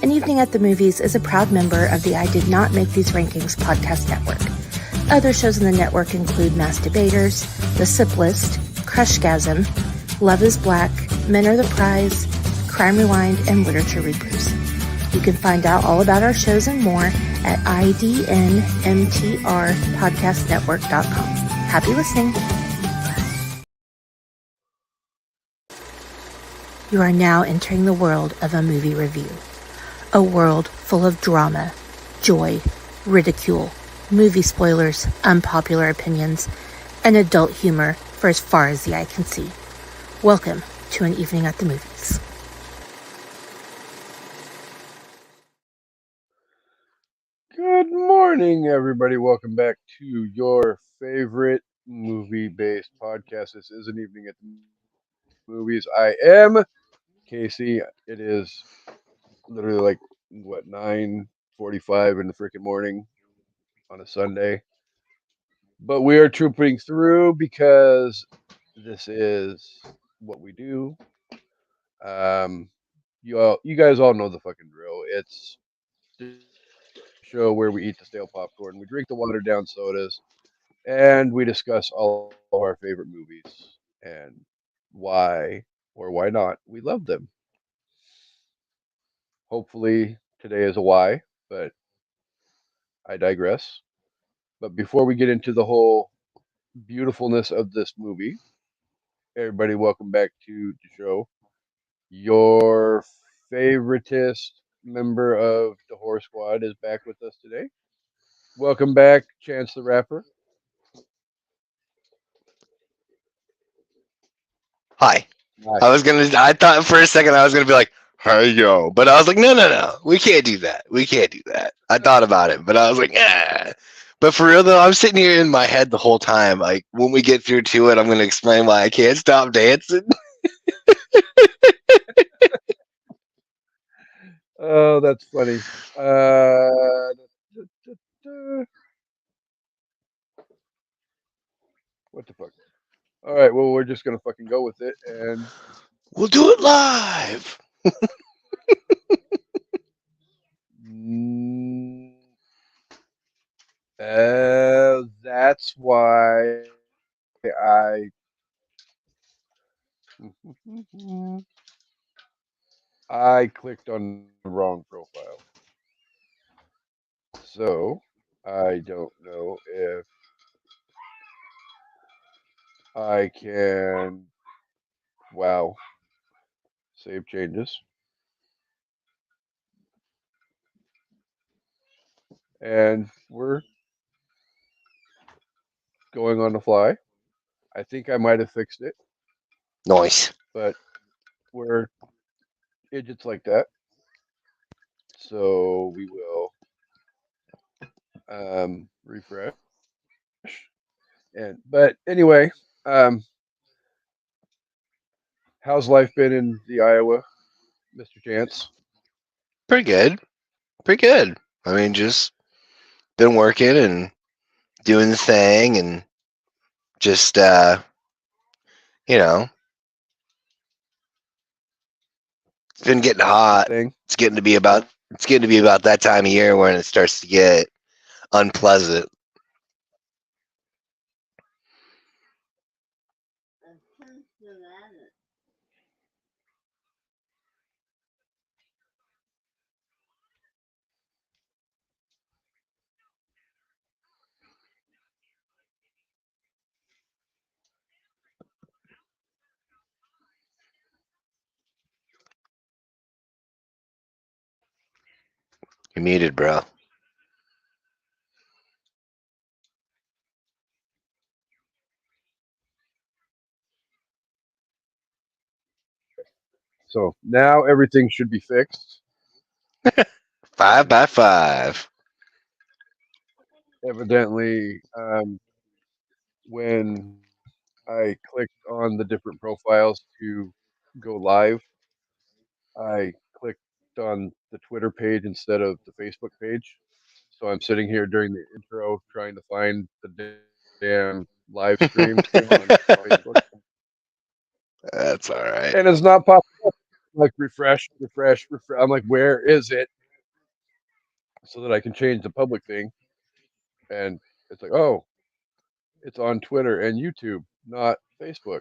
An Evening at the Movies is a proud member of the I Did Not Make These Rankings podcast network. Other shows in the network include Mass Debaters, The Sip List, Crushgasm, Love is Black, Men Are the Prize, Crime Rewind, and Literature Reapers. You can find out all about our shows and more at idnmtrpodcastnetwork.com. Happy listening. You are now entering the world of a movie review. A world full of drama, joy, ridicule, movie spoilers, unpopular opinions, and adult humor for as far as the eye can see. Welcome to An Evening at the Movies. Good morning, everybody. Welcome back to your favorite movie-based podcast. This is An Evening at the Movies. I am Casey. It is literally like, 9:45 in the freaking morning on a Sunday. But we are trooping through because this is what we do. You guys all know the fucking drill. It's the show where we eat the stale popcorn, we drink the watered down sodas, and we discuss all of our favorite movies and why or why not we love them. Hopefully, today is a why, but I digress. But before we get into the whole beautifulness of this movie, everybody, welcome back to the show. Your favoritist member of the Horror Squad is back with us today. Welcome back, Chance the Rapper. Hi. Hi. I thought for a second I was gonna be like, hey yo, but I was like, no, we can't do that. I thought about it, but I was like, But for real though, I'm sitting here in my head the whole time. Like when we get through to it, I'm gonna explain why I can't stop dancing. Oh, that's funny. What the fuck? All right, well, we're just gonna fucking go with it, and We'll do it live. that's why I I clicked on the wrong profile. So I don't know if I can. Wow. Save changes. And we're going on the fly. I think I might have fixed it, Nice. but we're idiots like that. So we will refresh. But anyway, um, how's life been in the Iowa, Mr. Chance? Pretty good. I mean, just been working and doing the thing and just you know, it's been getting hot. It's getting to be about that time of year when it starts to get unpleasant. You're muted, bro. So now everything should be fixed. 5 by 5. Evidently, when I clicked on the different profiles to go live, I clicked on the Twitter page instead of the Facebook page. So I'm sitting here during the intro trying to find the damn live stream on Facebook. That's all right. And it's not popping up. Like refresh. I'm like, where is it? so that I can change the public thing. And it's like, oh, it's on Twitter and YouTube, not Facebook.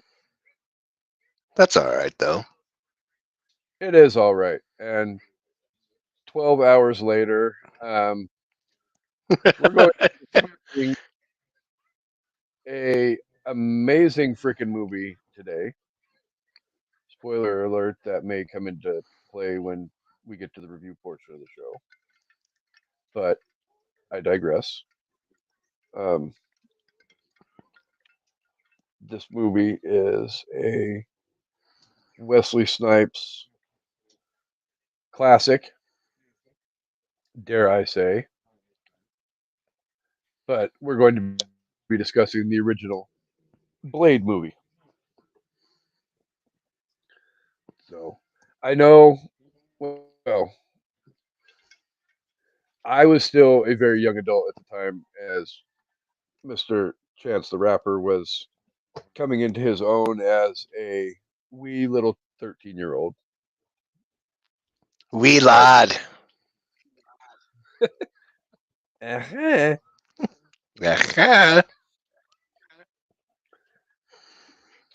That's all right though. It is all right. And 12 hours later, we're going to be watching a amazing freaking movie today. Spoiler alert, that may come into play when we get to the review portion of the show. But I digress. Um, this movie is a Wesley Snipes classic, dare I say. But we're going to be discussing the original Blade movie. So I know, well, I was still a very young adult at the time as Mr. Chance the Rapper was coming into his own as a wee little 13-year-old. Wee But lad. uh-huh.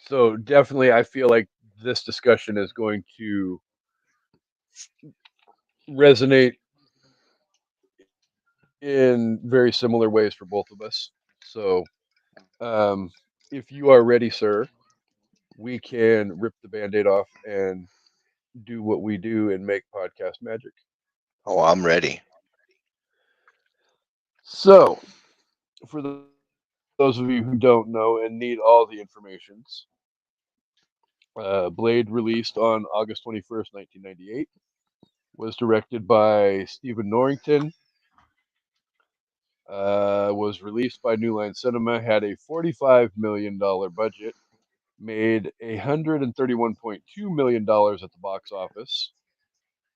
So definitely, I feel like this discussion is going to resonate in very similar ways for both of us. So, um, if you are ready, sir, we can rip the band-aid off and do what we do and make podcast magic. Oh, I'm ready. So, for those of you who don't know and need all the informations, Blade released on August 21st, 1998, was directed by Stephen Norrington, was released by New Line Cinema, had a $45 million budget, made $131.2 million at the box office.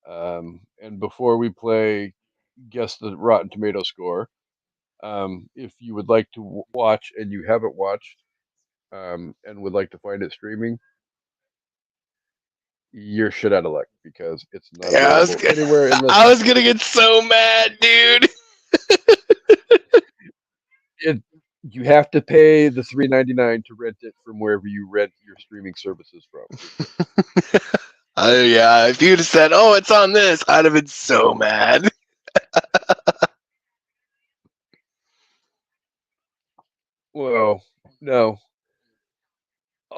And before we play Guess the Rotten Tomato score, if you would like to watch and you haven't watched and would like to find it streaming, you're shit out of luck because it's not Yeah, available anywhere in the. I was gonna get so mad, dude. You have to pay the $3.99 to rent it from wherever you rent your streaming services from. Yeah, if you'd have said, "Oh, it's on this," I'd have been so mad. Well, no,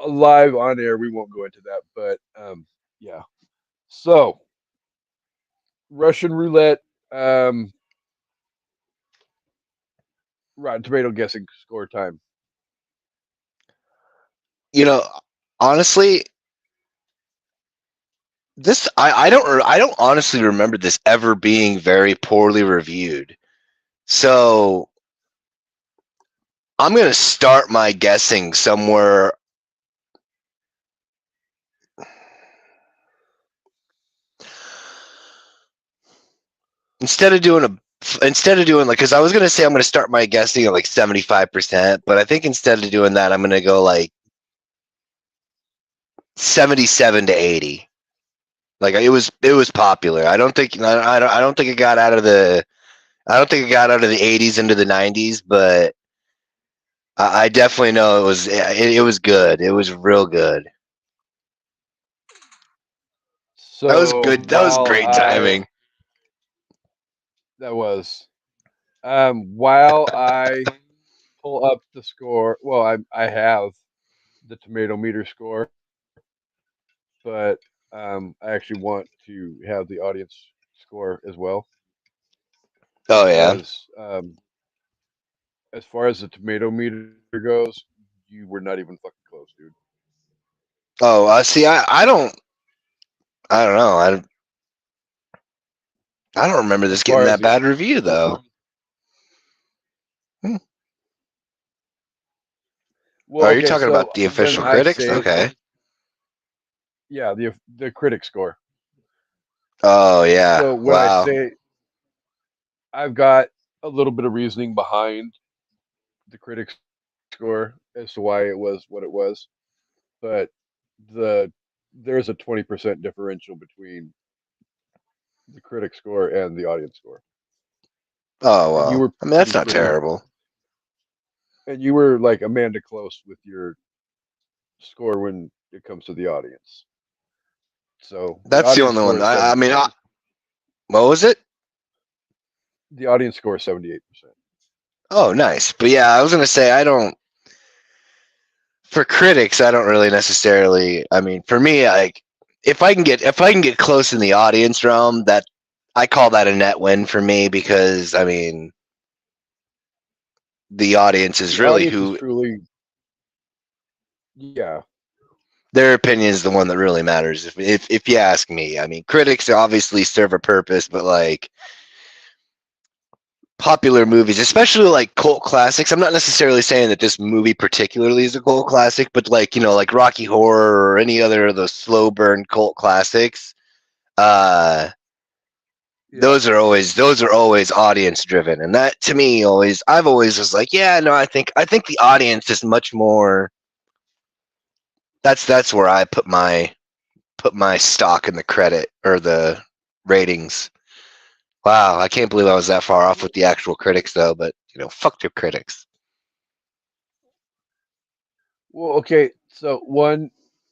live on air we won't go into that, but yeah. So Russian roulette, Rotten Tomato guessing score time. You know, honestly, this I don't honestly remember this ever being very poorly reviewed. So I'm gonna start my guessing somewhere. Instead of doing like, because I was gonna say I'm gonna start my guessing at like 75%, but I think instead of doing that, I'm gonna go like 77 to 80. Like it was popular. I don't think it got out of the 80s into the 90s, but I definitely know it was good. It was real good. So That was good. That was great timing. That was. While I pull up the score, well, I have the tomato meter score, but I actually want to have the audience score as well Oh yeah. because as far as the tomato meter goes, you were not even fucking close, dude. Oh, see, I don't know. I don't remember this getting that bad review though. Well, oh, you're talking about the official critics? Okay. Yeah, the critic score. Oh yeah. So when wow. I say I've got a little bit of reasoning behind the critic score as to why it was what it was, but there's a 20% differential between the critic score and the audience score. Oh and you well, were I mean that's pretty not pretty, terrible. and you were like Amanda Close with your score when it comes to the audience. So the That's the audience only score one. is I mean, 78%. what was it? The audience score is 78%. Oh, nice. But yeah, I was gonna say I don't. For critics, I don't really necessarily. I mean, for me, like if I can get close in the audience realm, that I call that a net win for me because I mean the audience is The really audience is who truly, yeah, their opinion is the one that really matters. If you ask me, I mean, critics obviously serve a purpose, but like popular movies, especially like cult classics. I'm not necessarily saying that this movie particularly is a cult classic, but like like Rocky Horror or any other of those slow burn cult classics. Uh, yeah. those are always audience driven, and that to me always I've always was like, yeah, no, I think the audience is much more. That's where I put my stock in the credit or the ratings. Wow, I can't believe I was that far off with the actual critics though, but fuck the critics. Well, okay. So one,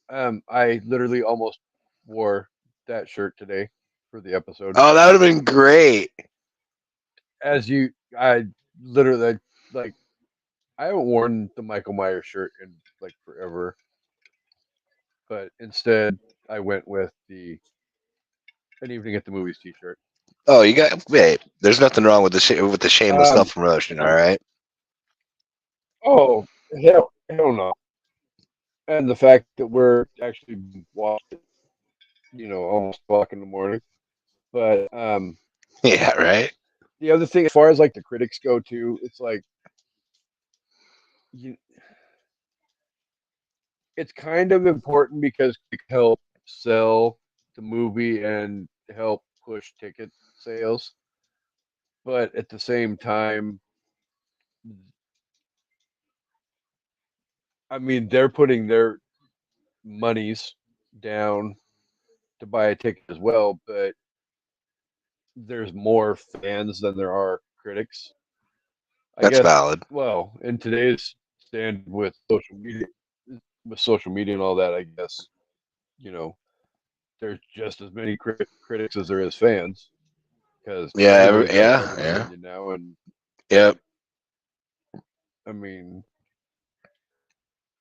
I literally almost wore that shirt today for the episode. Oh, that would have been great. As you, I literally like, I haven't worn the Michael Myers shirt in like forever, but instead I went with the An Evening at the Movies T-shirt. Oh, you got wait. There's nothing wrong with with the shameless Um. self promotion. All right. Oh, hell no. And the fact that we're actually watching, almost o'clock in the morning. But Yeah. Right. the other thing, as far as like the critics go too, it's like you, it's kind of important because it help sell the movie and help push ticket sales. But at the same time, I mean, they're putting their monies down to buy a ticket as well, but there's more fans than there are critics. I That's guess, valid. well, in today's stand with social media and all that, I guess, you know, there's just as many critics as there is fans because Yeah. everybody's got a Yeah. fucking Yeah. opinion now. And Yep. I mean,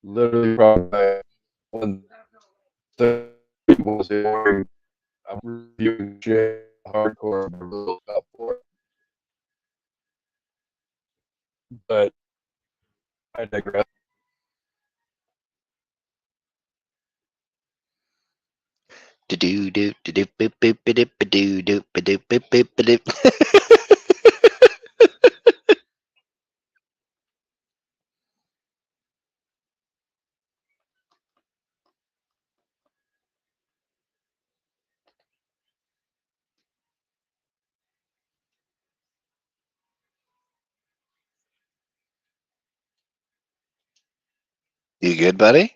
literally, probably one thing was I'm reviewing shit hardcore and real stuff for it. But I digress. Do do do do do boop boop do do do do boop boop do. You good, buddy?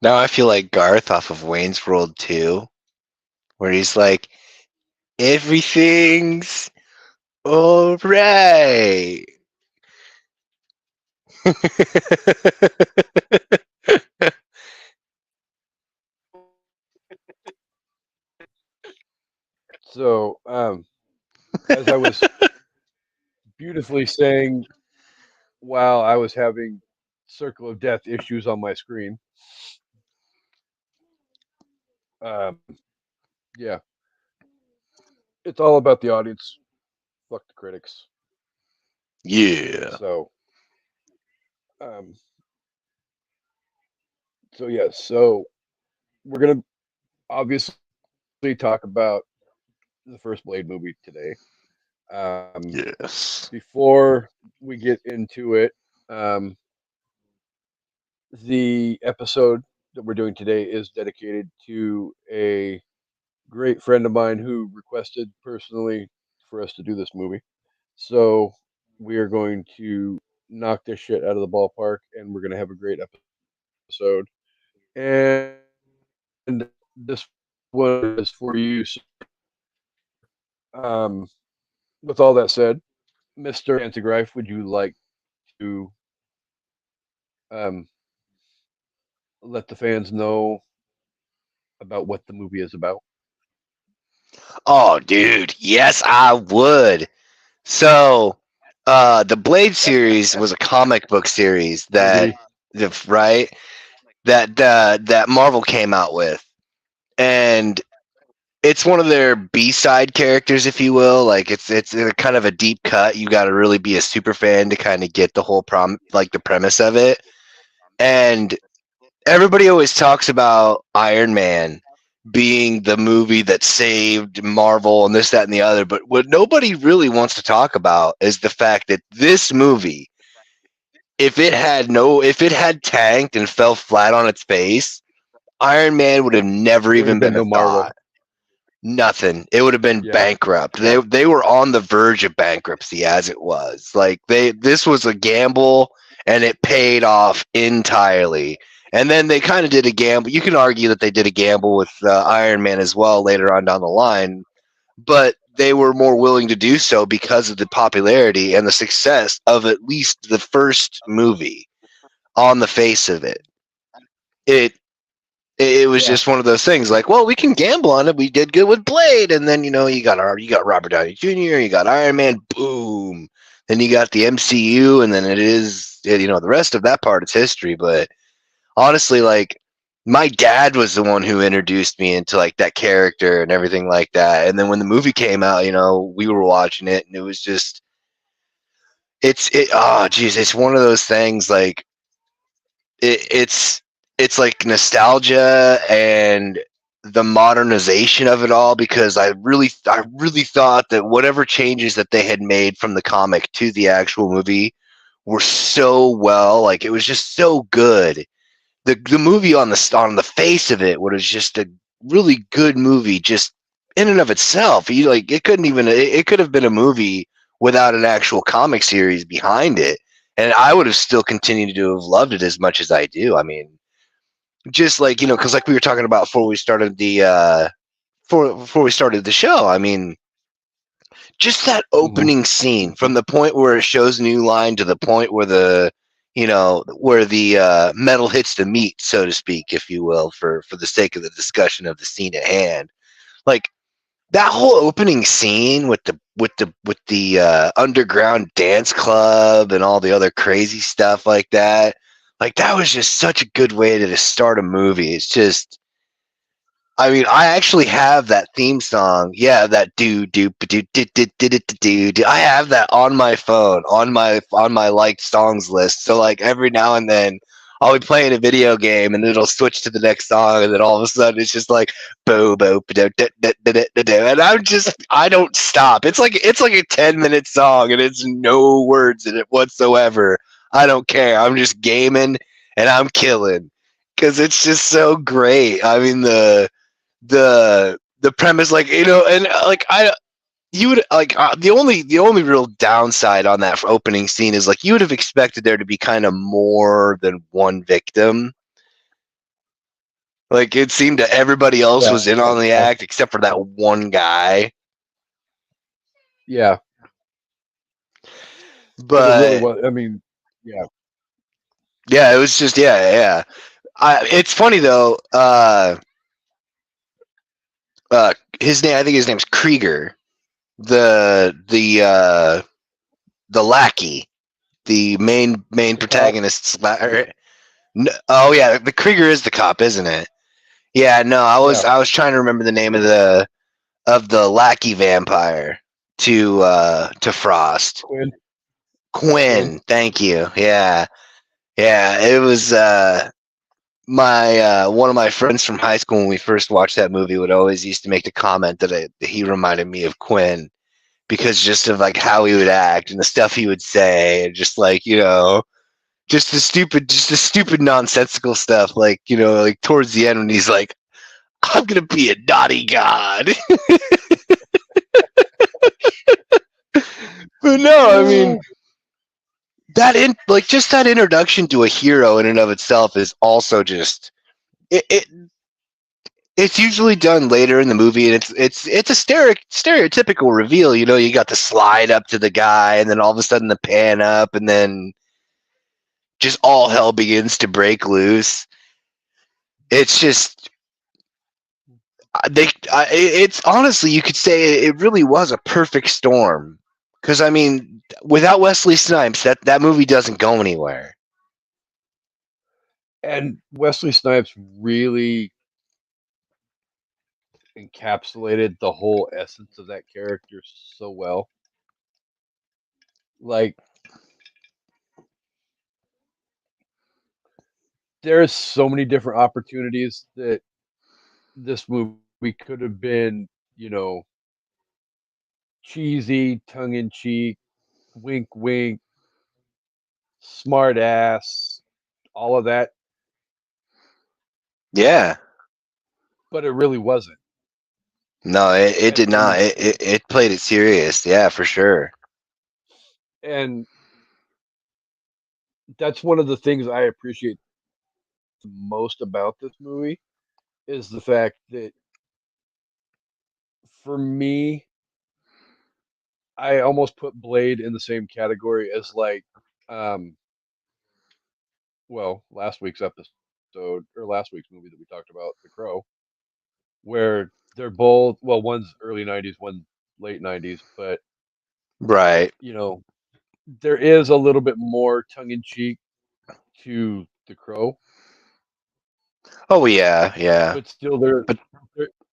Now I feel like Garth off of Wayne's World 2, where he's like, everything's all right. So, as I was beautifully saying while I was having Circle of Death issues on my screen, um, yeah, it's all about the audience. Fuck the critics. Yeah. So, um, so yes, so we're gonna obviously talk about the first Blade movie today. Yes. Before we get into it, um, the episode that we're doing today is dedicated to a great friend of mine who requested personally for us to do this movie. So we are going to knock this shit out of the ballpark, and we're going to have a great episode. And this one is for you. So, um, with all that said, Mr. Antigrife, would you like to um, let the fans know about what the movie is about? Oh, dude, yes, I would. So, the Blade series was a comic book series that, right, that Marvel came out with, and it's one of their B-side characters, if you will. Like it's a kind of a deep cut. You got to really be a super fan to kind of get the whole the premise of it. And everybody always talks about Iron Man being the movie that saved Marvel and this, that, and the other. But what nobody really wants to talk about is the fact that this movie, if it had tanked and fell flat on its face, Iron Man would have never even been a thought. Nothing. It would have been bankrupt. They were on the verge of bankruptcy as it was. Like this was a gamble and it paid off entirely. And then they kind of did a gamble. You can argue that they did a gamble with Iron Man as well later on down the line, but they were more willing to do so because of the popularity and the success of at least the first movie. On the face of it, it was just one of those things. Like, well, we can gamble on it. We did good with Blade, and then you got Robert Downey Jr., you got Iron Man, boom. Then you got the MCU, and then the rest of that part is history. But honestly, like, my dad was the one who introduced me into like that character and everything like that. And then when the movie came out, we were watching it, and it was just it's one of those things. Like, it's like nostalgia and the modernization of it all, because I really thought that whatever changes that they had made from the comic to the actual movie were so well, like, it was just so good. The movie on the face of it was just a really good movie, just in and of itself. It could have been a movie without an actual comic series behind it, and I would have still continued to have loved it as much as I do. I mean, just like, because like we were talking about before we started the show. I mean, just that opening scene, from the point where it shows New Line to the point where the metal hits the meat, so to speak, if you will, for the sake of the discussion of the scene at hand. Like, that whole opening scene with the underground dance club and all the other crazy stuff like that. Like, that was just such a good way to start a movie. It's just, I mean, I actually have that theme song. Yeah, that do. I have that on my phone, on my liked songs list. So like every now and then I'll be playing a video game and it'll switch to the next song, and then all of a sudden it's just like bo bo and I don't stop. It's like a 10-minute song and it's no words in it whatsoever. I don't care. I'm just gaming and I'm killing, because it's just so great. I mean, the premise, like, and like you would like the only real downside on that opening scene is, like, you would have expected there to be kind of more than one victim. Like, it seemed that everybody else was in on the act except for that one guy. Yeah. But I mean, yeah. Yeah, it was just yeah. It's funny though. His name, I think his name's Krieger, the lackey, the main protagonist's. Oh yeah, the Krieger is the cop, isn't it? Yeah, no, I was trying to remember the name of the lackey vampire to Frost. Quinn, thank you. Yeah, it was my one of my friends from high school, when we first watched that movie, would always used to make the comment that he reminded me of Quinn, because just of like how he would act and the stuff he would say, and just like, just the stupid nonsensical stuff. Like, like towards the end when he's like, I'm gonna be a naughty god. But no, I mean just that introduction to a hero in and of itself is also just it's usually done later in the movie, and it's a stereotypical reveal. You got the slide up to the guy, and then all of a sudden the pan up, and then just all hell begins to break loose. It's just it's honestly, you could say it really was a perfect storm. Because I mean, without Wesley Snipes, that movie doesn't go anywhere. And Wesley Snipes really encapsulated the whole essence of that character so well. Like, there's so many different opportunities that this movie could have been, cheesy, tongue-in-cheek, wink, wink, smart ass, all of that. Yeah. But it really wasn't. No, it did not. It played it serious. Yeah, for sure. And that's one of the things I appreciate the most about this movie is the fact that for me, I almost put Blade in the same category as last week's episode or last week's movie that we talked about, The Crow, where they're both, one's early 90s, one late 90s, but right. There is a little bit more tongue-in-cheek to The Crow. Oh yeah, yeah. But still,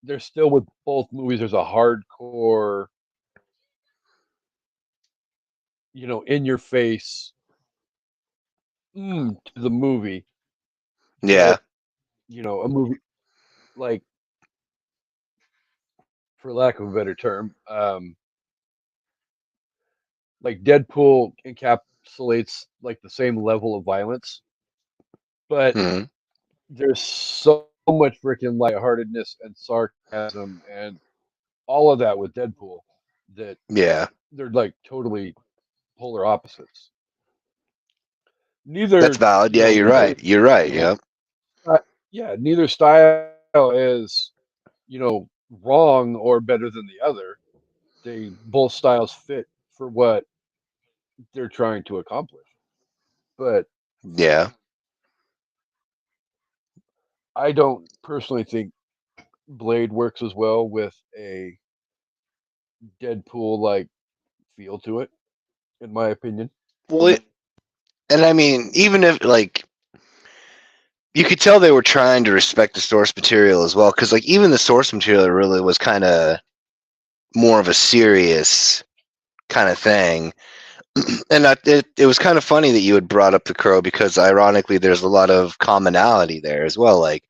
they're still with both movies. There's a hardcore, in your face, to the movie. Yeah. A movie like, for lack of a better term, like Deadpool encapsulates like the same level of violence, but there's so much freaking lightheartedness and sarcasm and all of that with Deadpool that they're like totally polar opposites. Neither That's valid. Yeah, you're right. You're right. Yeah. Yeah, neither style is, wrong or better than the other. They both styles fit for what they're trying to accomplish. But yeah, I don't personally think Blade works as well with a Deadpool like feel to it, in my opinion. Well, and I mean, even if like you could tell they were trying to respect the source material as well, because like even the source material really was kind of more of a serious kind of thing. And it was kind of funny that you had brought up The Crow, because ironically there's a lot of commonality there as well. Like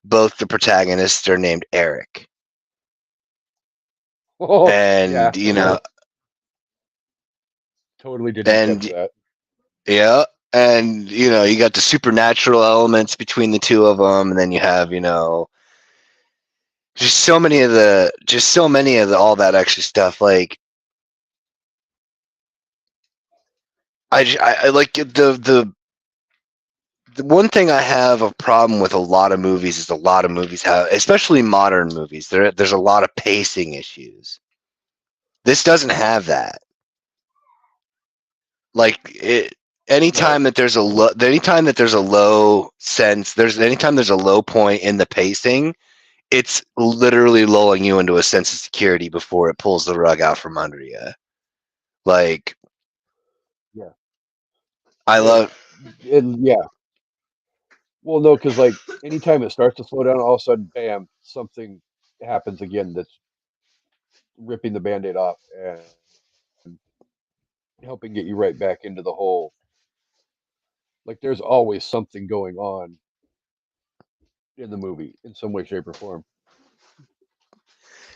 both the protagonists are named Eric. Oh, and totally didn't catch that. Yeah, and you got the supernatural elements between the two of them, and then you have just so many of all that extra stuff. Like I like the one thing I have a problem with a lot of movies is a lot of movies have, especially modern movies, there's a lot of pacing issues. This doesn't have that. Like anytime that there's a low point in the pacing, it's literally lulling you into a sense of security before it pulls the rug out from under you. Like, yeah, I love it. Yeah. Well, no, because like anytime it starts to slow down, all of a sudden, bam, something happens again that's ripping the Band-Aid off and helping get you right back into the whole. Like there's always something going on in the movie in some way, shape, or form.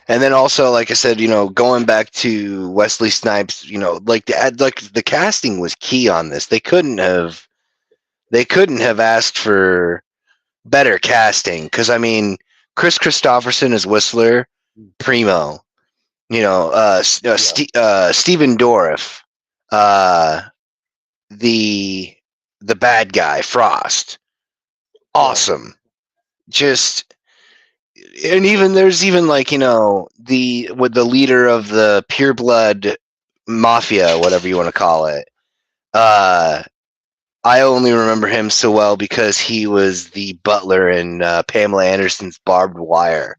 And then also, like I said, going back to Wesley Snipes, like the casting was key on this. They couldn't have they couldn't have asked for better casting. Because I mean, Chris Christopherson as Whistler, primo. You know, Stephen Dorff, the bad guy, Frost, awesome. Just, and even there's even like, you know, the leader of the Pure Blood Mafia, whatever you want to call it. I only remember him so well because he was the butler in Pamela Anderson's Barbed Wire.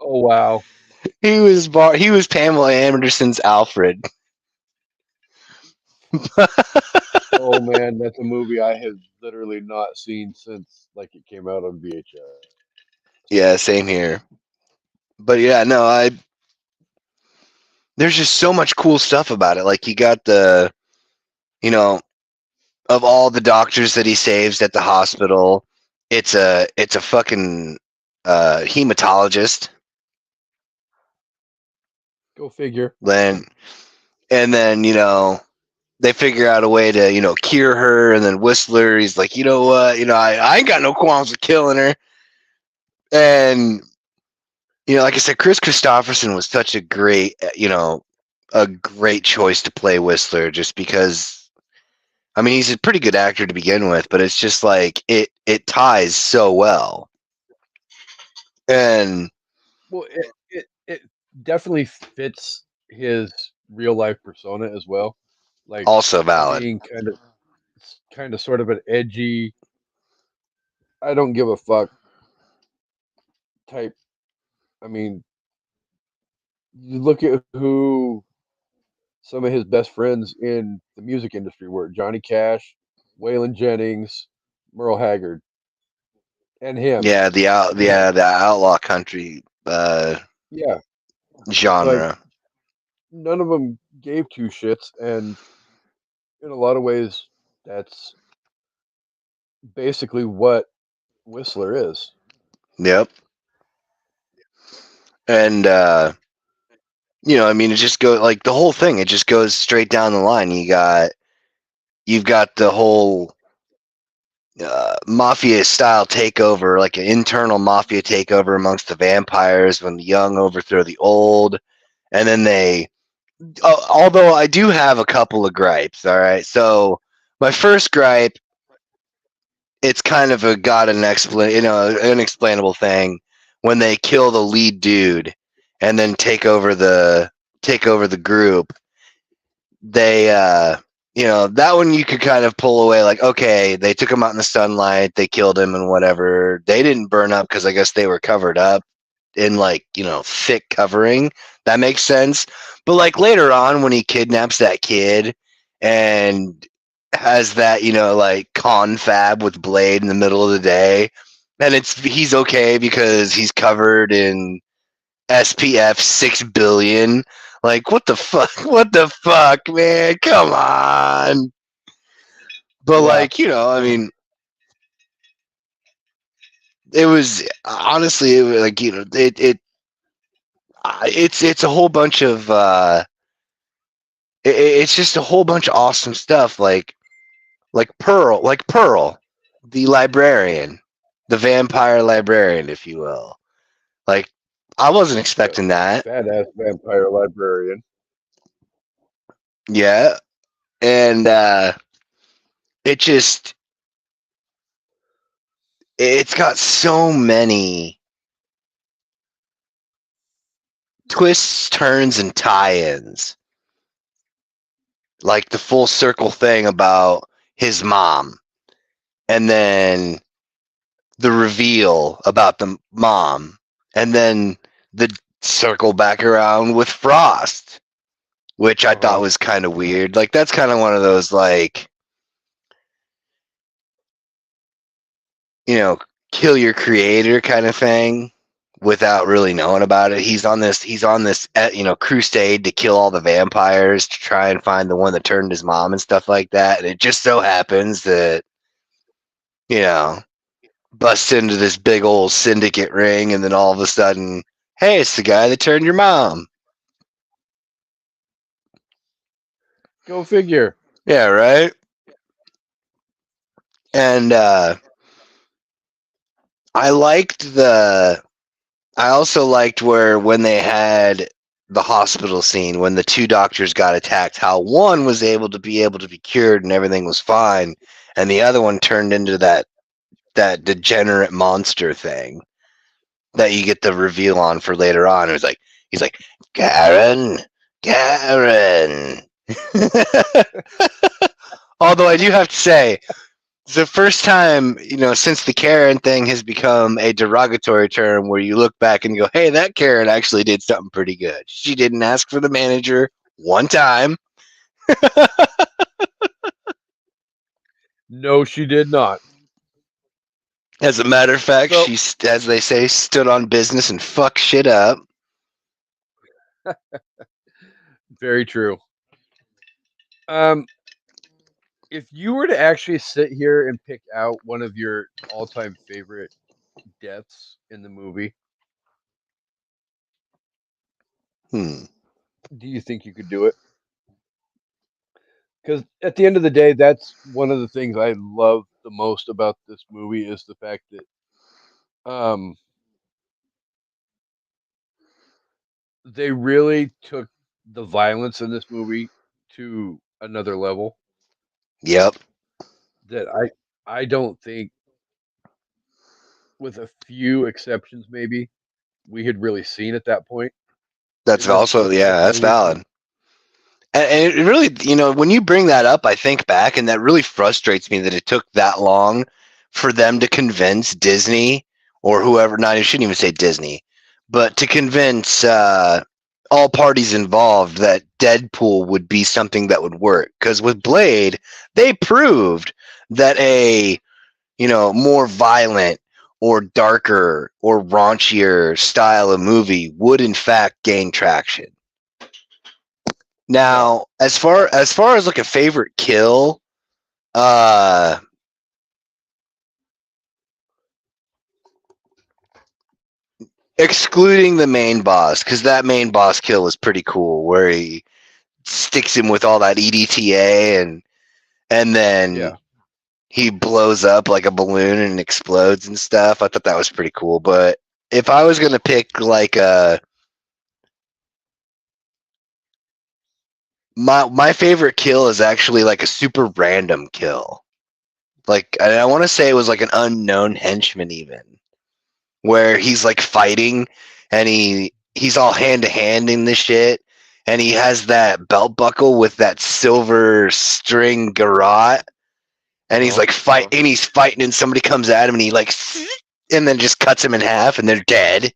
Oh wow. He was Pamela Anderson's Alfred. Oh man, that's a movie I have literally not seen since like it came out on VHS. Yeah, same here. But yeah, no, there's just so much cool stuff about it. Like you got the, you know, of all the doctors that he saves at the hospital, it's a fucking hematologist. Go figure. And then, you know, they figure out a way to, you know, cure her. And then Whistler, he's like, you know what, you know, I ain't got no qualms with killing her. And, you know, like I said, Chris Christopherson was such a great, you know, a great choice to play Whistler, just because, I mean, he's a pretty good actor to begin with, but it's just like it ties so well. And well, it definitely fits his real life persona as well. Like also valid. being kind of sort of an edgy, I don't give a fuck type. I mean, you look at who some of his best friends in the music industry were: Johnny Cash, Waylon Jennings, Merle Haggard, and him. Yeah, the outlaw country Yeah, genre. like none of them gave two shits, and in a lot of ways, that's basically what Whistler is. Yep. And you know, I mean, it just goes like the whole thing. It just goes straight down the line. You've got the whole mafia style takeover, like an internal mafia takeover amongst the vampires when the young overthrow the old, and then they. Although I do have a couple of gripes. All right, so my first gripe, it's kind of an unexplainable thing when they kill the lead dude and then take over the group. They you know, that one you could kind of pull away, like, okay, they took him out in the sunlight, they killed him and whatever. They didn't burn up because I guess they were covered up in, like, you know, thick covering. That makes sense. But like later on when he kidnaps that kid and has that, you know, like confab with Blade in the middle of the day, and he's okay because he's covered in SPF 6 billion. Like, what the fuck? What the fuck, man? Come on. But like, you know, I mean, it was honestly, it was like, you know, it's a whole bunch of it's just a whole bunch of awesome stuff, like Pearl, the librarian, the vampire librarian, if you will. Like, I wasn't expecting that. Badass vampire librarian. Yeah. And it's got so many twists, turns, and tie-ins. Like the full circle thing about his mom, and then the reveal about the mom, and then the circle back around with Frost, which I thought was kind of weird. Like, that's kind of one of those, like, you know, kill your creator kind of thing without really knowing about it. He's on this, you know, crusade to kill all the vampires to try and find the one that turned his mom and stuff like that. And it just so happens that, you know, busts into this big old syndicate ring, and then all of a sudden, hey, it's the guy that turned your mom. Go figure. Yeah, right. And I liked the. I also liked where when they had the hospital scene when the two doctors got attacked, how one was able to be cured and everything was fine, and the other one turned into that degenerate monster thing that you get the reveal on for later on. It was like he's like Karen, Karen. Although I do have to say, it's the first time, since the Karen thing has become a derogatory term where you look back and go, hey, that Karen actually did something pretty good. She didn't ask for the manager one time. No, she did not. As a matter of fact, So- she, as they say, stood on business and fucked shit up. Very true. If you were to actually sit here and pick out one of your all-time favorite deaths in the movie, do you think you could do it? Because at the end of the day, that's one of the things I love the most about this movie is the fact that they really took the violence in this movie to another level Yep. that I don't think, with a few exceptions maybe, we had really seen at that point. That's It just also, took yeah, this that's movie valid. And it really, when you bring that up, I think back, and that really frustrates me that it took that long for them to convince Disney or whoever. Not, I shouldn't even say Disney, but to convince all parties involved that Deadpool would be something that would work. Because with Blade, they proved that a more violent or darker or raunchier style of movie would in fact gain traction. Now, as far as like a favorite kill, excluding the main boss, because that main boss kill was pretty cool, where he sticks him with all that EDTA and then Yeah. he blows up like a balloon and explodes and stuff. I thought that was pretty cool. But if I was gonna pick like my favorite kill is actually like a super random kill. Like I want to say it was like an unknown henchman even, where he's like fighting and he's all hand to hand in this shit, and he has that belt buckle with that silver string garrote, and he's like fighting, he's fighting, and somebody comes at him and he like, and then just cuts him in half, and they're dead.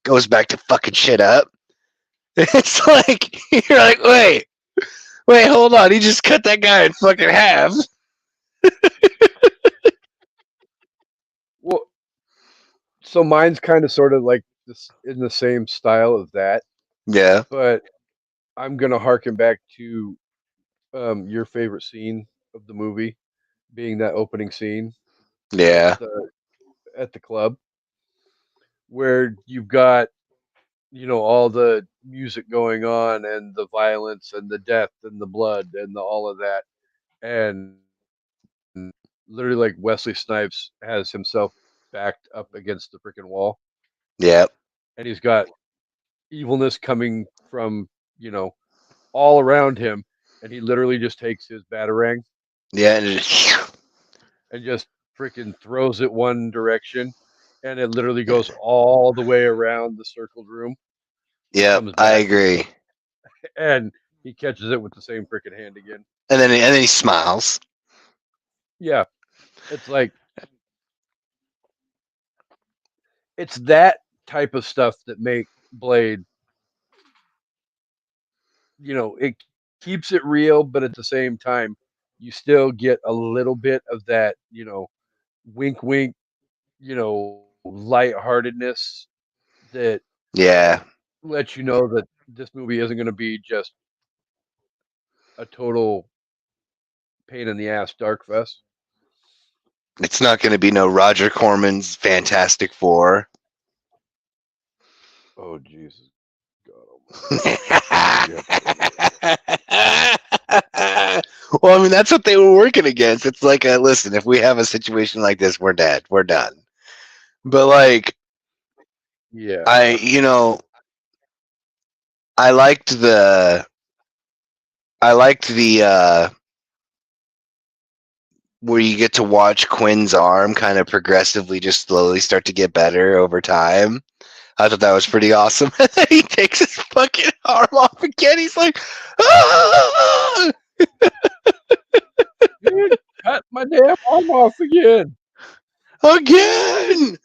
Goes back to fucking shit up. It's like you're like, wait, hold on, he just cut that guy in fucking half. Well, so mine's kind of sort of like this in the same style of that, Yeah, but I'm gonna harken back to your favorite scene of the movie, being that opening scene yeah, at the club, where you've got all the music going on and the violence and the death and the blood and all of that, and literally like Wesley Snipes has himself backed up against the freaking wall, yeah, and he's got evilness coming from all around him, and he literally just takes his batarang yeah. And just, and just freaking throws it one direction, and it literally goes all the way around the circled room. yeah, Comes I back, agree. and he catches it with the same freaking hand again. And then he smiles. Yeah, it's like it's that type of stuff that make Blade. It keeps it real, but at the same time, you still get a little bit of that, wink, wink, lightheartedness that Yeah, lets you know that this movie isn't going to be just a total pain in the ass dark fest. it's not going to be no Roger Corman's Fantastic Four. Oh Jesus God! Well, I mean, that's what they were working against. It's like, listen, if we have a situation like this, we're dead. We're done. But like, Yeah. I I liked the I liked the where you get to watch Quinn's arm kind of progressively just slowly start to get better over time. I thought that was pretty awesome. He takes his fucking arm off again. He's like, ah! Dude, cut my damn arm off again. Again.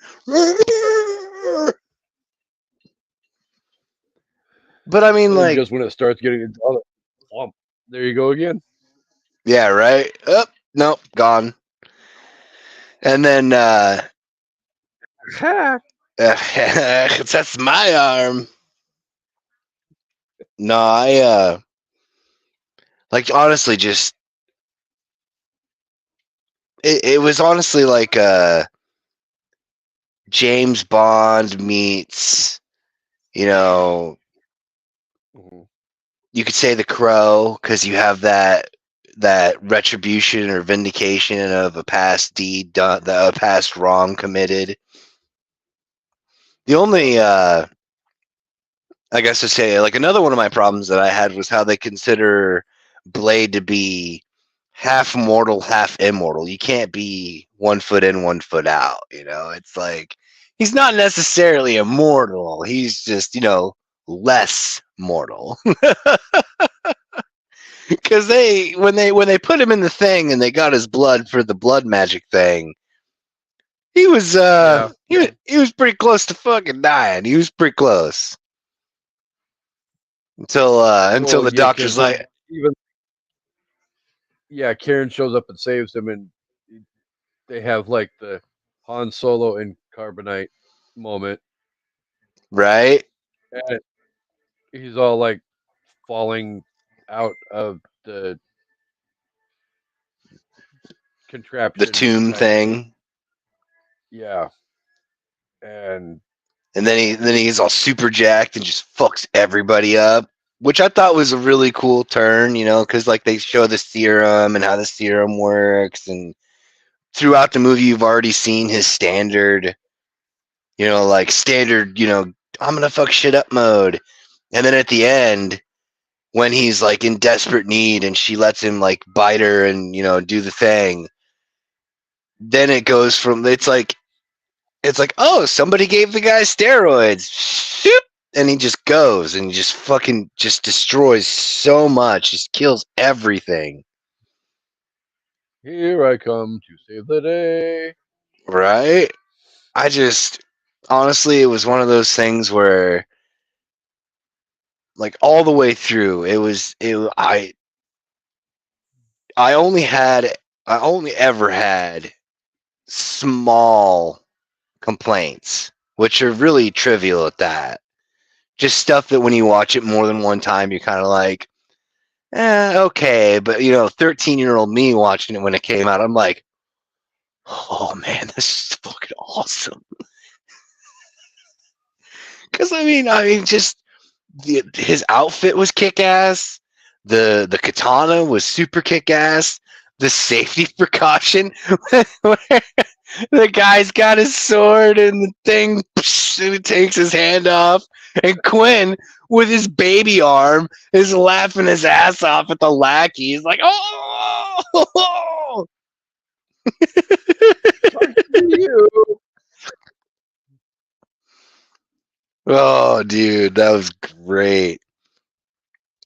But I mean, And like, just when it starts getting there you go again. yeah, right. Oh, nope, gone. And then that's my arm. No, I like honestly just it was honestly like James Bond meets, you know, Mhm. you could say The Crow because you have that retribution or vindication of a past deed done, a past wrong committed. The only I guess to say, like, another one of my problems that I had was how they consider Blade to be half mortal, half immortal. You can't be 1 foot in, 1 foot out. It's like he's not necessarily immortal. He's just, less mortal. Because when they put him in the thing and they got his blood for the blood magic thing, he was he was pretty close to fucking dying. He was pretty close. Until Well, the yeah, doctor's 'cause like, even Karen shows up and saves him, and they have like the Han Solo and Carbonite moment, right? and he's all like falling out of the The contraption tomb kind of thing. Yeah, and And then he's all super jacked and just fucks everybody up, which I thought was a really cool turn, because like they show the serum and how the serum works, and throughout the movie you've already seen his standard, I'm gonna fuck shit up mode, and then at the end when he's like in desperate need and she lets him like bite her and do the thing, then it goes from it's like, oh, somebody gave the guy steroids. Shoot! And he just goes and he just fucking just destroys so much, just kills everything. here I come to save the day. Right? I just honestly, it was one of those things where like all the way through, I only ever had small complaints, which are really trivial at that. Just stuff that when you watch it more than one time, you're kind of like, okay. But 13-year-old me watching it when it came out, I'm like, oh man, this is fucking awesome. Because just his outfit was kick ass. The katana was super kick ass. The safety precaution where the guy's got his sword and the thing and he takes his hand off, and Quinn with his baby arm is laughing his ass off at the lackey. He's like, oh. You. Oh, dude, that was great.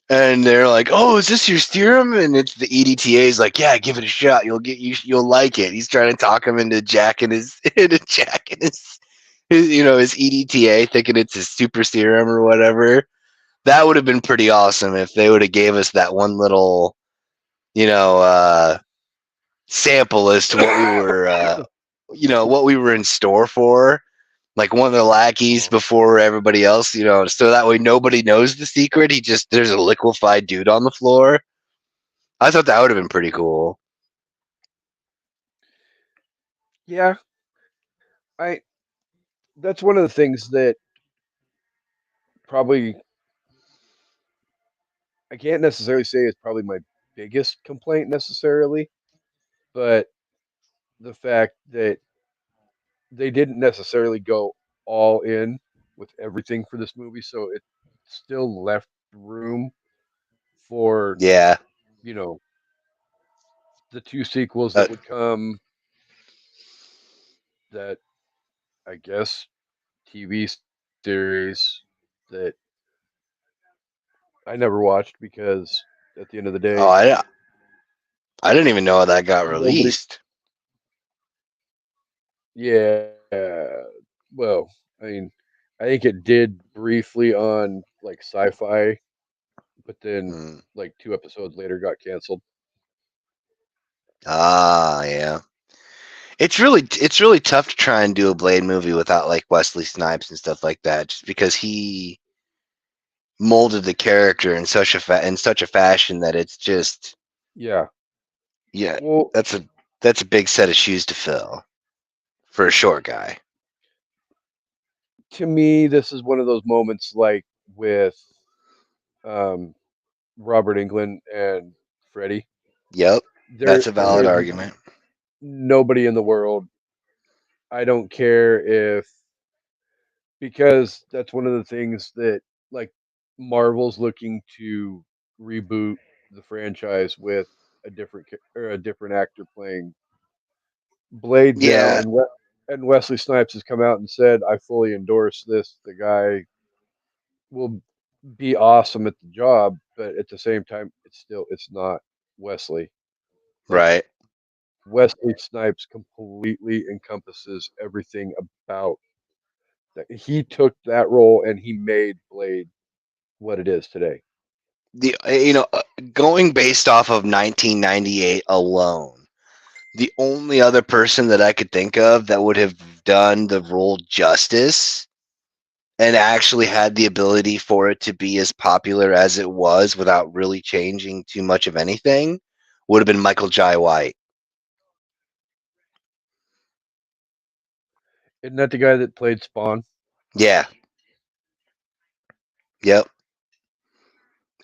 And they're like, "Oh, is this your serum?" And it's the EDTA's like, "Yeah, give it a shot. You'll like it." He's trying to talk him into jacking his his EDTA, thinking it's his super serum or whatever. That would have been pretty awesome if they would have gave us that one little, sample as to what we were, what we were in store for. Like one of the lackeys before everybody else, so that way nobody knows the secret. There's a liquefied dude on the floor. I thought that would have been pretty cool. Yeah, that's one of the things that probably I can't necessarily say is probably my biggest complaint necessarily, but the fact that they didn't necessarily go all in with everything for this movie, so it still left room for, Yeah. you know, the two sequels Uh, that would come, that I guess TV series that I never watched because at the end of the oh, day, I didn't even know that got nobody. released. Yeah, well, I mean, I think it did briefly on like Sci-Fi, but then Mm. like 2 episodes later got canceled. Ah, yeah. It's really tough to try and do a Blade movie without like Wesley Snipes and stuff like that, just because he molded the character in such a fashion that it's just, Yeah. yeah, Well, that's a big set of shoes to fill for a short guy. to me, this is one of those moments like with um, Robert Englund and Freddie. Yep, that's a valid There's argument. nobody in the world. I don't care if, because that's one of the things that like Marvel's looking to reboot the franchise with a different actor playing Blade now, Yeah, and Wesley Snipes has come out and said, "I fully endorse this. The guy will be awesome at the job, but at the same time, it's not Wesley. Like right. Wesley Snipes completely encompasses everything about that. He took that role and he made Blade what it is today. Going based off of 1998 alone, the only other person that I could think of that would have done the role justice and actually had the ability for it to be as popular as it was without really changing too much of anything would have been Michael Jai White. Isn't that the guy that played Spawn? Yeah, yep.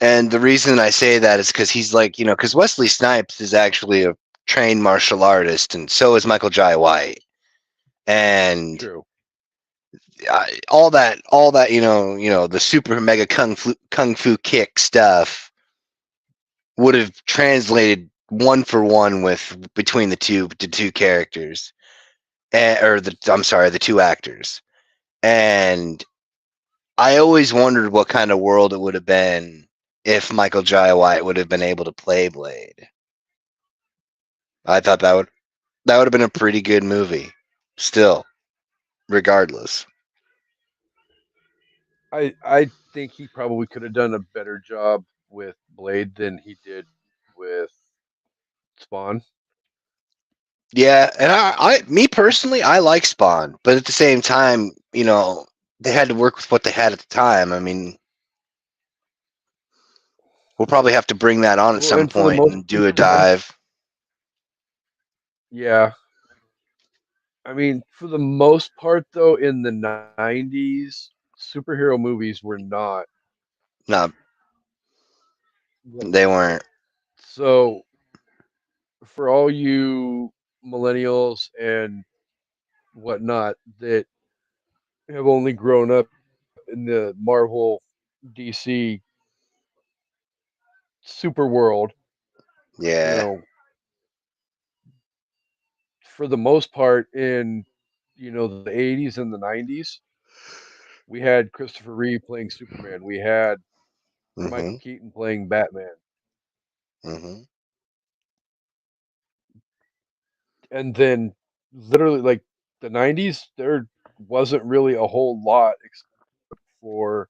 And the reason I say that is because he's like, because Wesley Snipes is actually a trained martial artist, and so is Michael Jai White. And True. all that, the super mega kung fu kick stuff would have translated one for one with between the two characters, or the two actors. And I always wondered what kind of world it would have been if Michael Jai White would have been able to play Blade. I thought that would have been a pretty good movie. Still, regardless. I think he probably could have done a better job with Blade than he did with Spawn. Yeah, and me personally, I like Spawn, but at the same time, they had to work with what they had at the time. I mean, we'll probably have to bring that on at Well, some and for the point most, and do a dive. yeah, I mean, for the most part, though, in the '90s, superhero movies were not. No, they weren't. So, for all you millennials and whatnot that have only grown up in the Marvel, DC super world, you Yeah. know, for the most part, in the '80s and the '90s, we had Christopher Reeve playing Superman. We had Michael Mhm. Keaton playing Batman. Mhm. And then literally like the '90s, there wasn't really a whole lot except for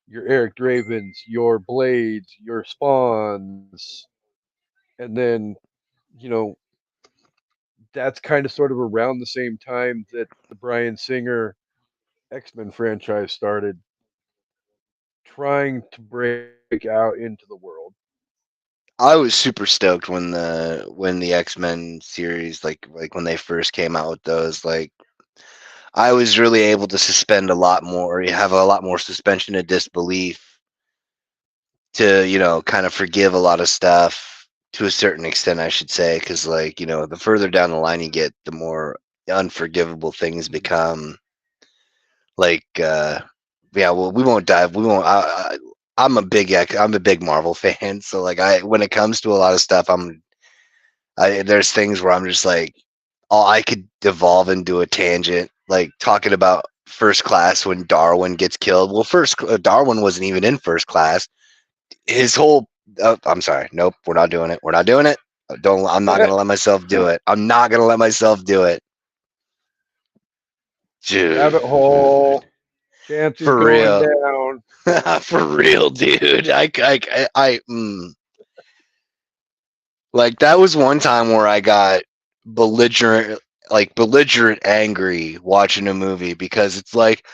your Eric Dravens, your Blades, your Spawns, and then you know that's kind of sort of around the same time that the Bryan Singer X-Men franchise started trying to break out into the world. I was super stoked when the X-Men series, like when they first came out with those. Like, I was really able to suspend a lot more. You have a lot more suspension of disbelief to kind of forgive a lot of stuff to a certain extent, I should say, because the further down the line you get, the more unforgivable things become. Yeah, well, we won't dive. We won't. I'm a big Marvel fan, so when it comes to a lot of stuff, there's things where I'm just like, oh, I could devolve into a tangent, like talking about First Class when Darwin gets killed. Well, Darwin wasn't even in First Class. His whole. I'm sorry. Nope, we're not doing it. We're not doing it. I'm not gonna let myself do it. I'm not gonna let myself do it. Dude, Rabbit hole. Chance is for going real. down. For real, dude. Like that was one time where I got belligerent angry watching a movie because it's like,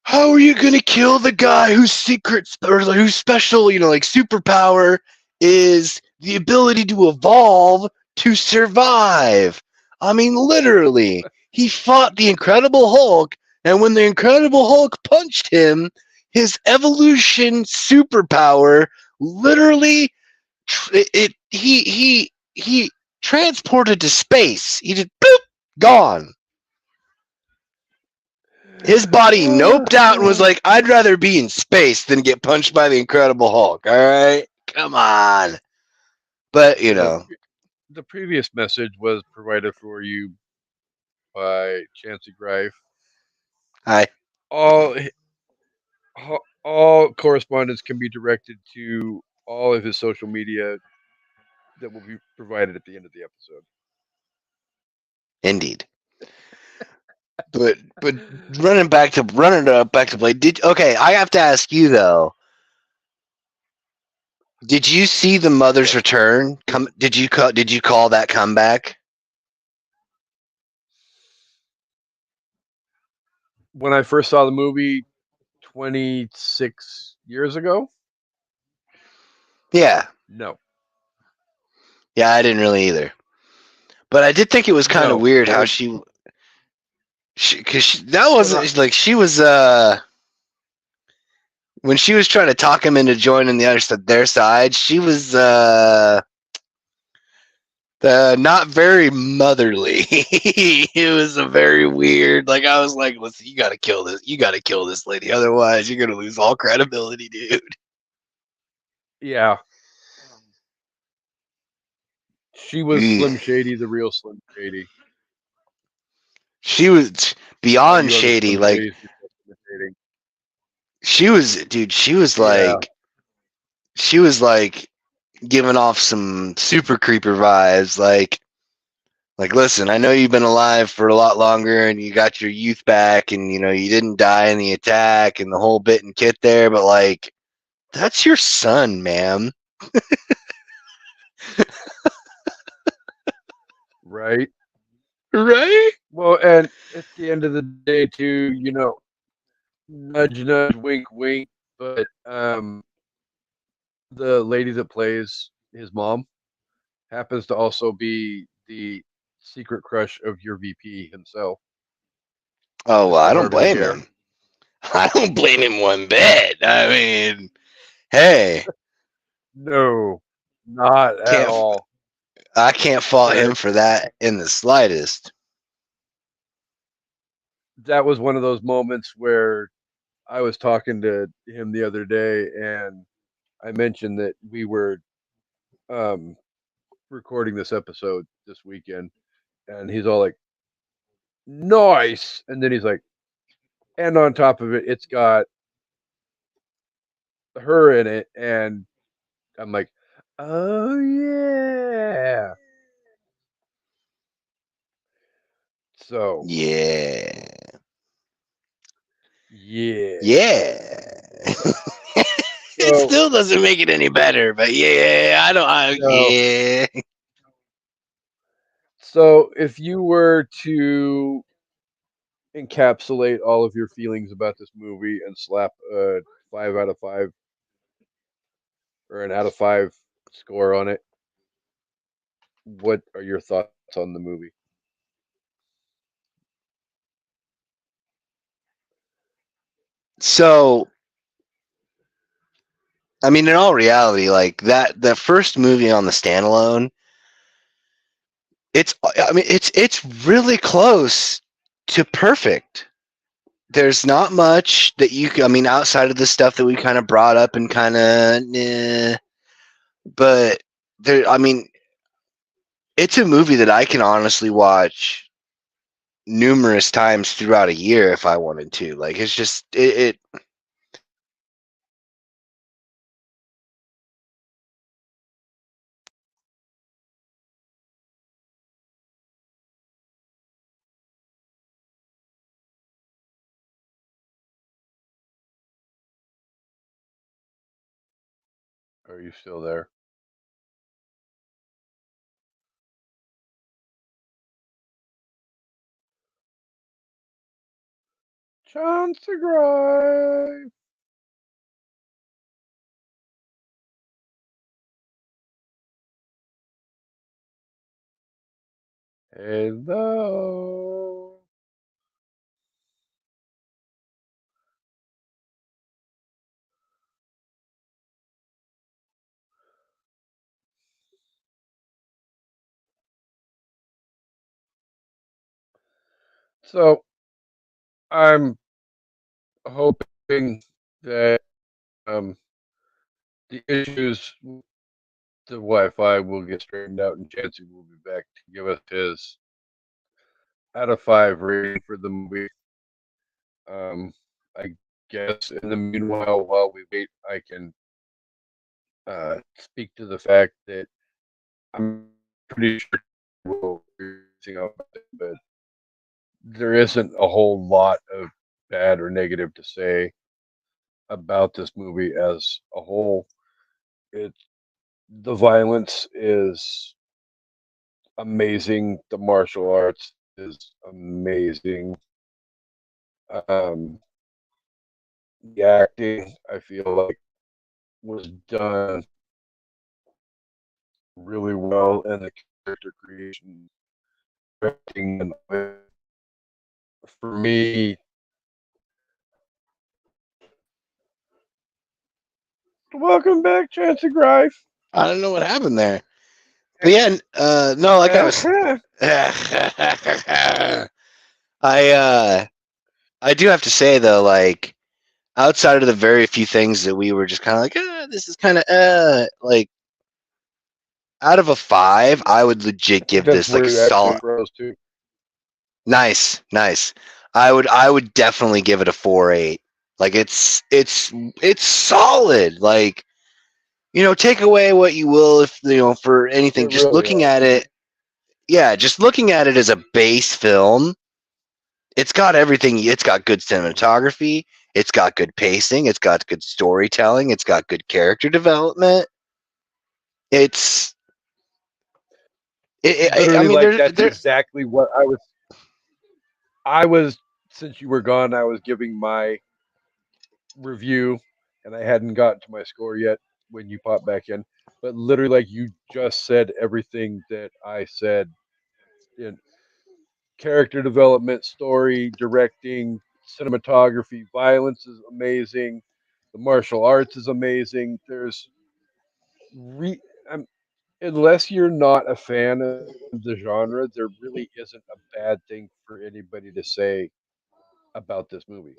how are you gonna kill the guy whose secrets or whose special, superpower is the ability to evolve to survive? I mean, literally, he fought the Incredible Hulk, and when the Incredible Hulk punched him, his evolution superpower literally he transported to space. He just boop, gone. His body noped out and was like, I'd rather be in space than get punched by the Incredible Hulk. All right, come on. But The previous message was provided for you by Chancey Greif. Hi. All correspondence can be directed to all of his social media that will be provided at the end of the episode. Indeed. But running back to Blade. I have to ask you though. Did you see the Mother's Return? Did you call that comeback? When I first saw the movie 26 years ago, Yeah. no. Yeah, I didn't really either. But I did think it was kind of weird how that wasn't like she was when she was trying to talk him into joining their side, she was not very motherly. It was a very weird. Like I was like, listen, you gotta kill this. You gotta kill this lady, otherwise you're gonna lose all credibility, dude. Yeah. She was Slim Shady, the real Slim Shady. She was beyond shady. Like she was, dude. She was like giving off some super creeper vibes. Like, listen, I know you've been alive for a lot longer and you got your youth back and, you didn't die in the attack and the whole bit and kit there, but, like, that's your son, ma'am. Right? Right? Well, and at the end of the day, too, nudge, nudge, wink, wink, but the lady that plays his mom happens to also be the secret crush of your VP himself. Oh, well, I don't blame him. I don't blame him one bit. I mean, hey. No, not at all. I can't fault him for that in the slightest. That was one of those moments where I was talking to him the other day and I mentioned that we were recording this episode this weekend, and he's all like, nice. And then he's like, and on top of it, it's got her in it. And I'm like, oh, yeah. So, yeah. It still doesn't make it any better, but yeah. So, if you were to encapsulate all of your feelings about this movie and slap a 5 out of 5 or an out of 5 score on it, what are your thoughts on the movie? So I mean, in all reality, like the first movie on the standalone, it's really close to perfect. There's not much that I mean, outside of the stuff that we kind of brought up and kind of, but there, I mean, it's a movie that I can honestly watch numerous times throughout a year if I wanted to. Like, it's just, it Are you still there? John Seagrave. Hello. So I'm hoping that the issues with the Wi-Fi will get straightened out, and Jancy will be back to give us his out of 5 rating for the movie. I guess in the meanwhile, while we wait, I can speak to the fact that I'm pretty sure we'll be using up, but there isn't a whole lot of bad or negative to say about this movie as a whole. It The violence is amazing. The martial arts is amazing. Um, the acting, I feel like, was done really well, and the character creation, acting, and for me, welcome back, Chancey Grife. I don't know what happened there. But yeah, no, like I was, I I do have to say though, like outside of the very few things that we were just kind of like, this is kind of like out of a 5, I would legit give That's this like a where actually solid. rose to. Nice, nice. I would definitely give it a 4.8. Like it's solid. Like, take away what you will if for anything. It Just really looking is. at it, yeah, just looking at it as a base film, it's got everything. It's got good cinematography. It's got good pacing. It's got good storytelling. It's got good character development. It's, I Literally, mean, like there, that's there. exactly what I was since you were gone. I was giving my review, and I hadn't gotten to my score yet when you popped back in. But literally, like you just said, everything that I said in character development, story, directing, cinematography, violence is amazing. The martial arts is amazing. There's re- um, unless you're not a fan of the genre, there really isn't a bad thing for anybody to say about this movie.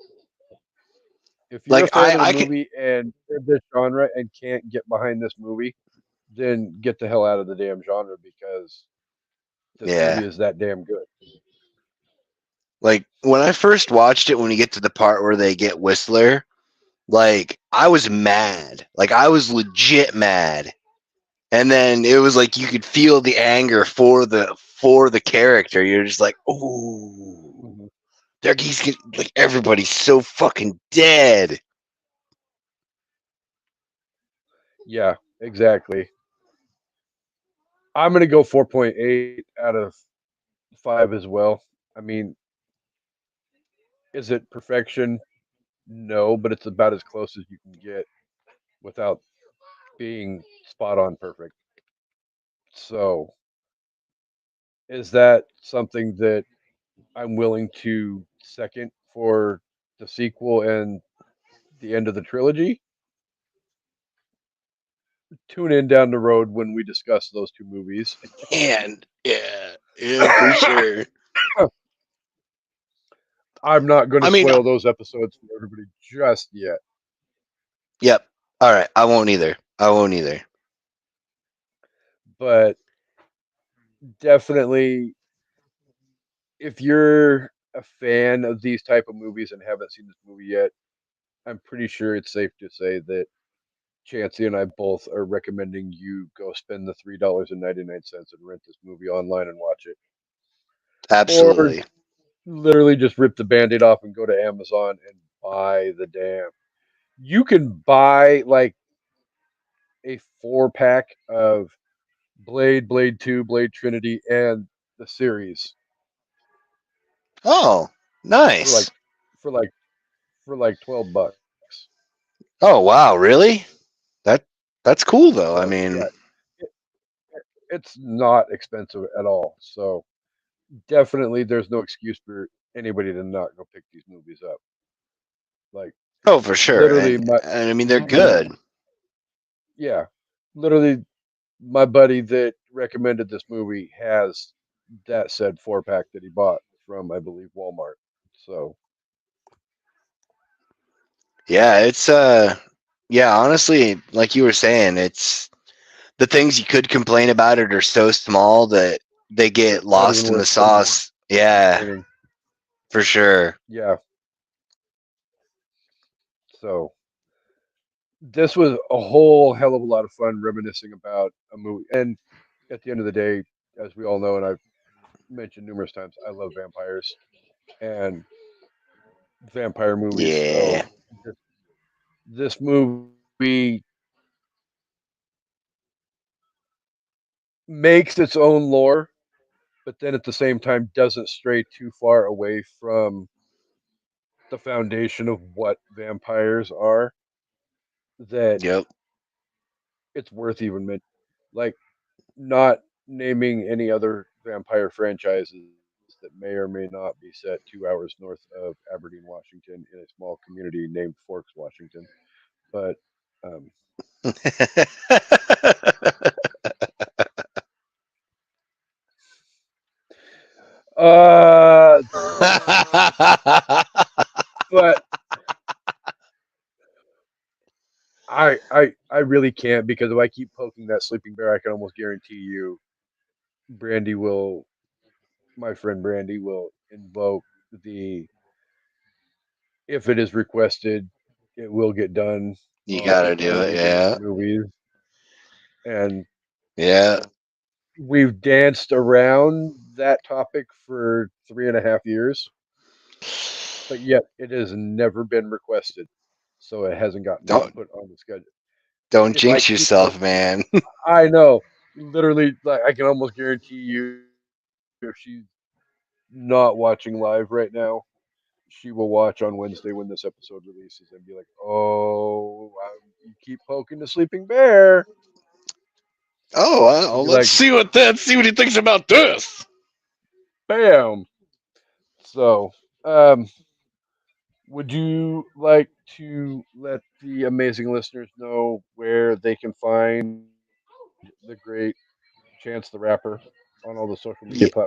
If you're a Like fan of the I can, movie and this genre and can't get behind this movie, then get the hell out of the damn genre because this movie yeah. is that damn good. Like when I first watched it, when you get to the part where they get Whistler, like I was mad. Like I was legit mad. And then it was like you could feel the anger for the character. You're just like, oh, Mhm. like everybody's so fucking dead. Yeah, exactly. I'm gonna go 4.8 out of 5 as well. I mean, is it perfection? No, but it's about as close as you can get without being spot on perfect. So, is that something that I'm willing to second for the sequel and the end of the trilogy? tune in down the road when we discuss those two movies. And yeah, for sure. I'm not going to I mean, spoil those episodes for everybody just yet, yep. All right, I won't either. I won't either. but definitely, if you're a fan of these type of movies and haven't seen this movie yet, I'm pretty sure it's safe to say that Chancey and I both are recommending you go spend the $3.99 and rent this movie online and watch it, or Absolutely. literally just rip the Band-Aid off and go to Amazon and buy the damn. You can buy like a 4 pack of Blade, Blade 2, Blade Trinity, and the series Oh, for like nice. for like for like $12. Oh, wow, really? That that's cool though. I So yeah, mean, it, it's not expensive at all. So definitely, there's no excuse for anybody to not go pick these movies up. Like oh, for sure. literally, And I mean they're my good. yeah, literally, my buddy that recommended this movie has that said 4 pack that he bought from, I believe, Walmart. So Yeah, it's yeah, honestly, like you were saying, it's the things you could complain about it are so small that they get it's not lost even in the worth sauce. Yeah, complaining. for sure. Yeah. So this was a whole hell of a lot of fun reminiscing about a movie. And at the end of the day, as we all know, and I've mentioned numerous times, I love vampires and vampire movies. Yeah. So this movie makes its own lore, but then at the same time doesn't stray too far away from the foundation of what vampires are, that Yep. it's worth even like not naming any other vampire franchises that may or may not be set 2 hours north of Aberdeen, Washington, in a small community named Forks, Washington. But um, uh, but I really can't, because if I keep poking that sleeping bear, I can almost guarantee you, Brandy will, my friend Brandy will invoke the, if it is requested, it will get done You on gotta do it, any of these yeah. movies. And Yeah. we've danced around that topic for 3.5 years, but yet it has never been requested. So it hasn't gotten Don't put on the schedule. don't If I jinx keep yourself, man. I know, literally, like I can almost guarantee you, if she's not watching live right now, she will watch on Wednesday when this episode releases and be like, "Oh, you keep poking the sleeping bear." Oh, I'll well, be like, let's see what he thinks about this. "Bam!" So, would you like to let the amazing listeners know where they can find the great Chance the Rapper on all the social media Yeah, platforms?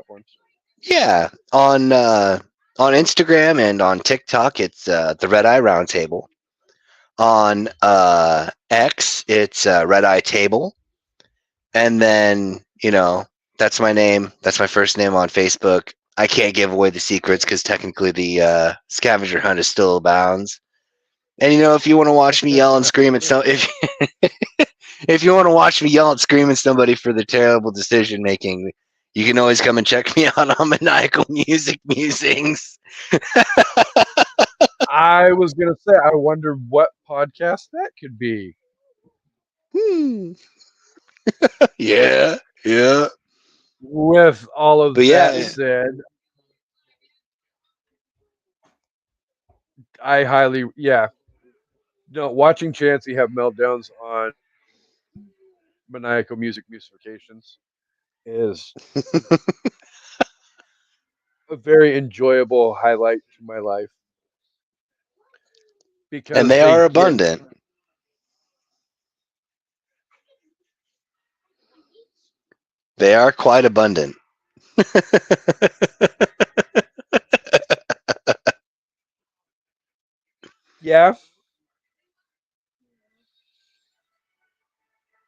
yeah. On Instagram and on TikTok, it's the Red Eye Roundtable. On X, it's Red Eye Table. And then, that's my name. That's my first name on Facebook. I can't give away the secrets because technically the scavenger hunt is still abounds. And if you want to watch me yell and scream at if you want to watch me yell and scream at somebody for their terrible decision making, you can always come and check me out on Maniacal Music Musings. I was gonna say, I wonder what podcast that could be. Hmm. Yeah, yeah. With all But of that yeah, said, I highly, yeah, no, watching Chancey have meltdowns on maniacal music musifications is a very enjoyable highlight to my life, and because they they are get abundant. They are quite abundant. Yeah,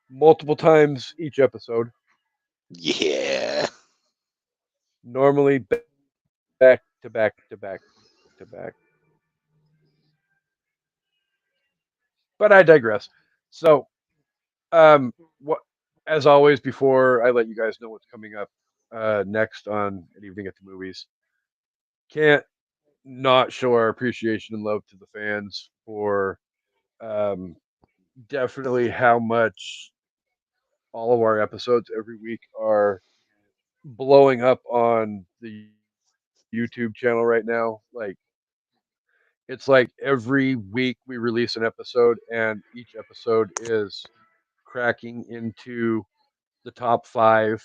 multiple times each episode. Yeah. Normally back to back to back to back. But I digress. So, what as always, before I let you guys know what's coming up next on An Evening at the Movies, can't not show our appreciation and love to the fans for um, definitely how much all of our episodes every week are blowing up on the YouTube channel right now. Like it's like every week we release an episode, and each episode is cracking into the top 5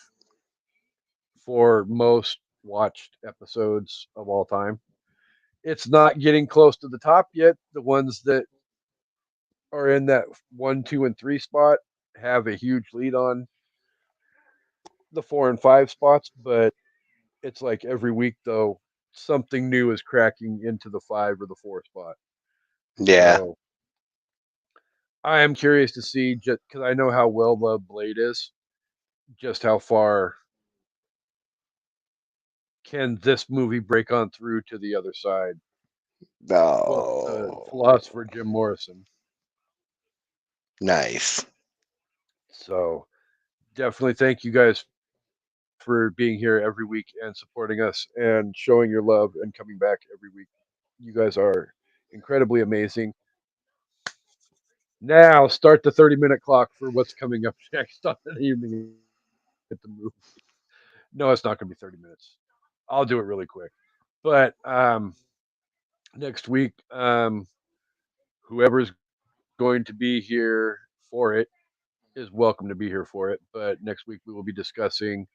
for most watched episodes of all time. It's not getting close to the top yet. The ones that are in that 1, 2, and 3 spot have a huge lead on the 4 and 5 spots, but it's like every week though something new is cracking into the 5 or the 4 spot. Yeah. So I am curious to see, just because I know how well loved Blade is, just how far can this movie break on through to the other side? Quote the Oh, philosopher Jim Morrison. nice. So definitely thank you guys for being here every week and supporting us and showing your love and coming back every week. You guys are incredibly amazing. Now start the 30-minute clock for what's coming up next on an evening at the movie. No, it's not going to be 30 minutes. I'll do it really quick. But next week, whoever's going to be here for it is welcome to be here for it. But next week we will be discussing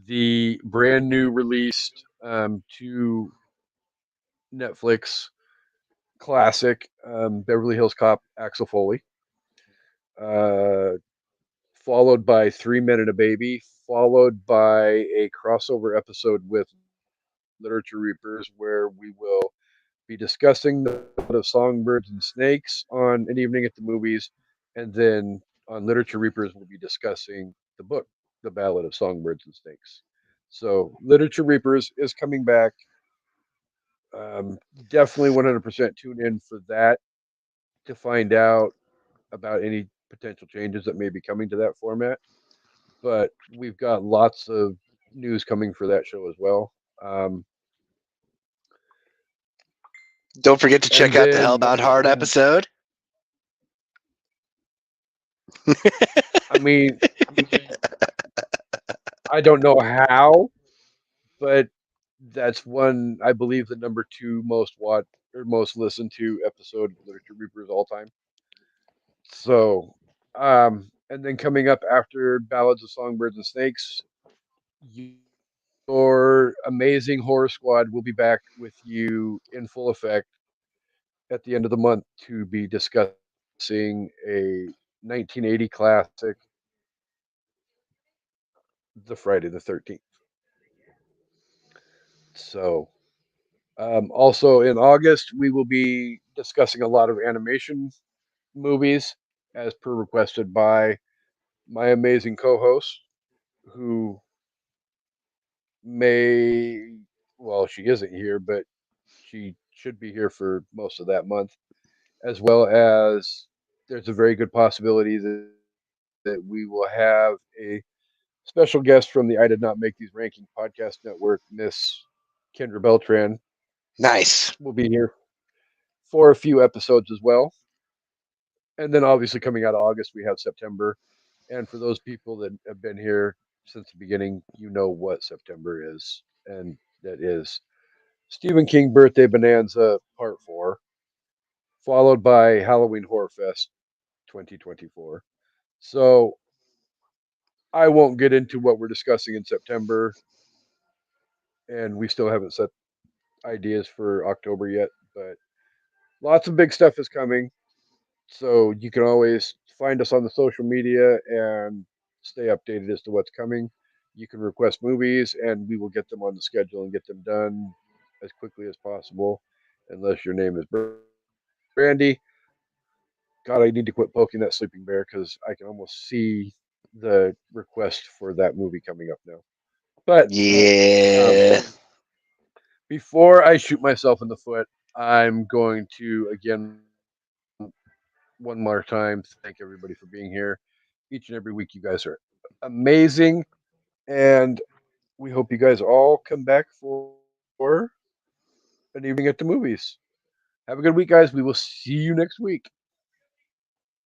the brand new released to Netflix classic Beverly Hills Cop Axel Foley, uh, followed by 3 Men and a Baby, followed by a crossover episode with Literature Reapers, where we will be discussing the Songbirds and Snakes on An Evening at the Movies, and then on Literature Reapers, we'll be discussing the book, The Ballad of Songbirds and Snakes. So, Literature Reapers is coming back. Um, Definitely 100% tune in for that to find out about any potential changes that may be coming to that format. But we've got lots of news coming for that show as well. Um, Don't forget to check and out the then, Hellbound Heart episode. I mean, I don't know how, but that's one I believe the number 2 most watched or most listened to episode of Literature Reapers all time. So, and then coming up after Ballads of Songbirds and Snakes, your amazing horror squad will be back with you in full effect at the end of the month to be discussing a 1980 classic, The Friday the 13th. So, also in August, we will be discussing a lot of animation movies as per requested by my amazing co host, who may, well, she isn't here, but she should be here for most of that month, as well as there's a very good possibility that we will have a special guest from the I Did Not Make These Ranking podcast network, Miss Kendra Beltran, Nice. will be here for a few episodes as well. And then obviously coming out of August, we have September. And for those people that have been here since the beginning, you know what September is. And that is Stephen King Birthday Bonanza Part 4, followed by Halloween Horror Fest 2024. So I won't get into what we're discussing in September, and we still haven't set ideas for October yet, but lots of big stuff is coming. So you can always find us on the social media and stay updated as to what's coming. you can request movies, and we will get them on the schedule and get them done as quickly as possible. Unless your name is Brandy. God, I need to quit poking that sleeping bear because I can almost see the request for that movie coming up now. But Yeah. before I shoot myself in the foot, I'm going to again one more time thank everybody for being here. Each and every week, you guys are amazing, and we hope you guys all come back for an evening at the movies. Have a good week, guys. We will see you next week.